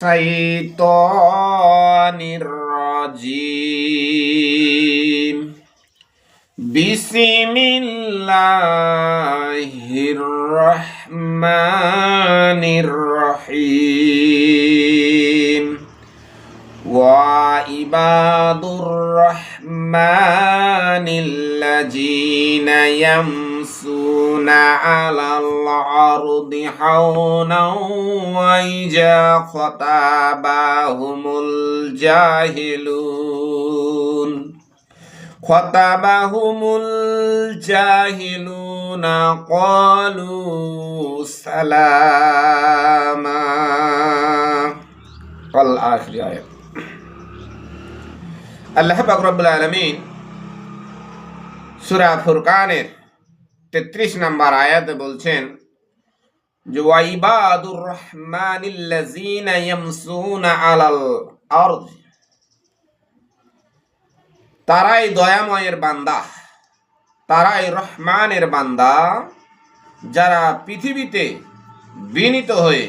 الشيطان الرجيم بسم الله الرحمن الرحيم وعباد الرحمن الذين يمشون على الأرض حونا وإذا خاطبهم الجاهلون قالوا سلاما والآخر آية আল্লাহ পাক রব্বুল আলামিন সূরা ফুরকানের 33 নম্বর আয়াতে বলছেন যে ওয়াইবাদুর রহমানিল্লাযীনা ইয়ামশুনা আলাল আরদ, তারাই দয়াময়ের বান্দা, তারাই রহমানের বান্দা, যারা পৃথিবীতে বিনীত হয়ে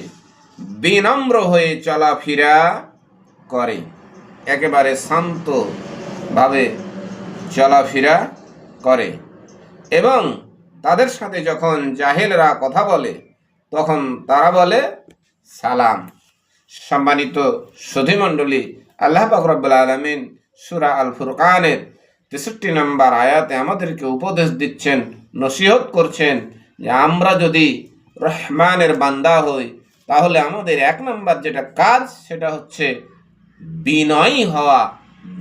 বিনম্র হয়ে চলাফেরা করে, একেবারে শান্ত ভাবে চলাফেরা করে এবং তাদের সাথে যখন জাহেলরা কথা বলে তখন তারা বলে সালাম। সম্মানিত সুধীমণ্ডলী, আল্লাহ পাক রব্বুল আলামিন সূরা আল ফুরকানের 63 নম্বর আয়াতে আমাদেরকে উপদেশ দিচ্ছেন, নসিহত করছেন যে আমরা যদি রহমানের বান্দা হই তাহলে আমাদের 1 নম্বর যেটা কাজ সেটা হচ্ছে বিনয়ী হওয়া,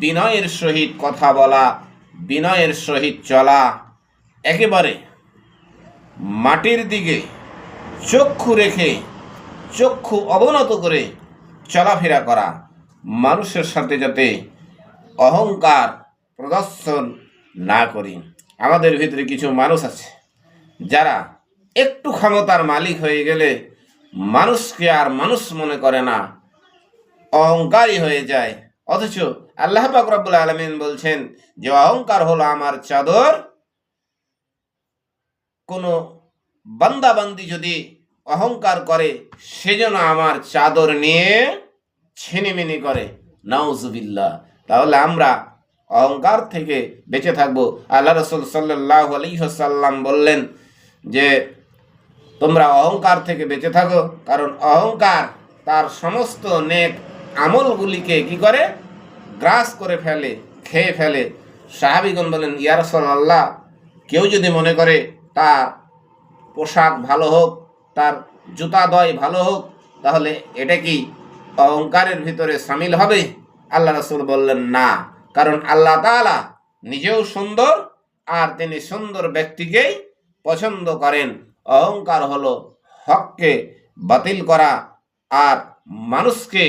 বিনয়ের সহিত কথা বলা, বিনয়ের সহিত চলা, একেবারে মাটির দিকে চক্ষু রেখে চক্ষু অবনত করে চলাফেরা করা, মানুষের সাথে যাতে অহংকার প্রদর্শন না করি। আমাদের ভিতরে কিছু মানুষ আছে যারা একটু ক্ষমতার মালিক হয়ে গেলে মানুষকে আর মানুষ মনে করে না, অহংকারী হয়ে যায়। অথচ আল্লাহ পাক রব্বুল আলামিন বলছেন যে অহংকার হলো আমার চাদর। কোনো বান্দাবান্দি যদি অহংকার করে সেজন্য আমার চাদর নিয়ে ছিনিমিনি করে, নাউজুবিল্লাহ। তাহলে আমরা অহংকার থেকে বেঁচে থাকবো। আল্লাহ রাসূল সাল্লাল্লাহু আলাইহি ওয়াসাল্লাম বললেন যে তোমরা অহংকার থেকে বেঁচে থাকো, কারণ অহংকার তার সমস্ত নেক আমলগুলিকে কি করে, গ্রাস করে ফেলে, খেয়ে ফেলে। সাহাবীগণ বলেন, ইয়া রাসূলুল্লাহ, কেউ যদি মনে করে তার পোশাক ভালো হোক, তার জুতাদয় ভালো হোক, তাহলে এটা কি অহংকারের ভিতরে শামিল হবে? আল্লাহ রাসূল বললেন না, কারণ আল্লাহ তাআলা নিজেও সুন্দর আর তিনি সুন্দর ব্যক্তিকেই পছন্দ করেন। অহংকার হলো হককে বাতিল করা আর মানুষকে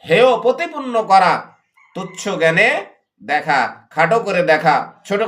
হেয় প্রতিপন্ন করা, তুচ্ছ জ্ঞানে দেখা, খাটো করে দেখা, ছোট করে